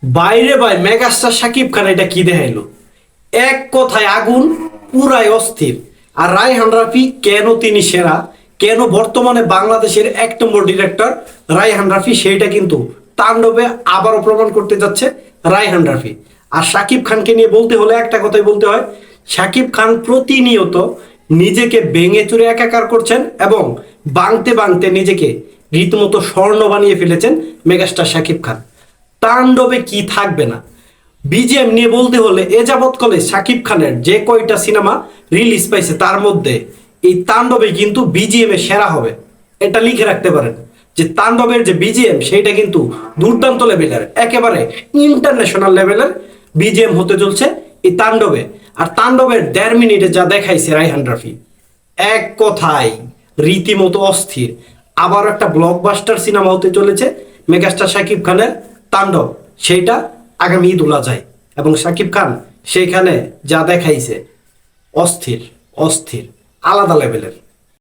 বাইরে ভাই মেগাস্টার শাকিব খান এটা কি দেখাইলো? এক কথায় আগুন, পুরাই অস্থির। আর রায়হান রাফি কেন তিনি সেরা, কেন বর্তমানে বাংলাদেশের 1 নম্বর ডিরেক্টর রায়হান রাফি, সেইটা কিন্তু তাণ্ডবে আবারও প্রমাণ করতে যাচ্ছে রায়হান রাফি। আর শাকিব খানকে নিয়ে বলতে হলে একটা কথাই বলতে হয়, শাকিব খান প্রতিনিয়ত নিজেকে ভেঙে চুরে একাকার করছেন এবং বাংতে বাংতে নিজেকে রীতিমতো স্বর্ণ বানিয়ে ফেলেছেন মেগাস্টার শাকিব খান। তাণ্ডবে কি থাকবে না? বিজিএম নিয়ে বলতে হলে এ যাবৎকালে শাকিব খানের যে কয়টা সিনেমা রিলিজ পাইছে তার মধ্যে এই তাণ্ডবে কিন্তু বিজিএম এ সেরা হবে। এটা লিখে রাখতে পারেন যে তাণ্ডবের যে বিজিএম সেইটা কিন্তু দুর্দান্ত লেভেলের, একেবারে ইন্টারন্যাশনাল লেভেলের বিজিএম হতে চলছে এই তাণ্ডবে। আর তাণ্ডবের 1.5 মিনিটে যা দেখাইছে রায়হান রাফি, এক কথায় রীতিমতো অস্থির। আবার একটা ব্লকবাস্টার সিনেমা হতে চলেছে মেগাস্টার শাকিব খানের তাণ্ডব, সেইটা আগামী ঈদ উল আজহায়। এবং শাকিব খান সেইখানে যা দেখাইছে, অস্থির অস্থির, আলাদা লেভেলের।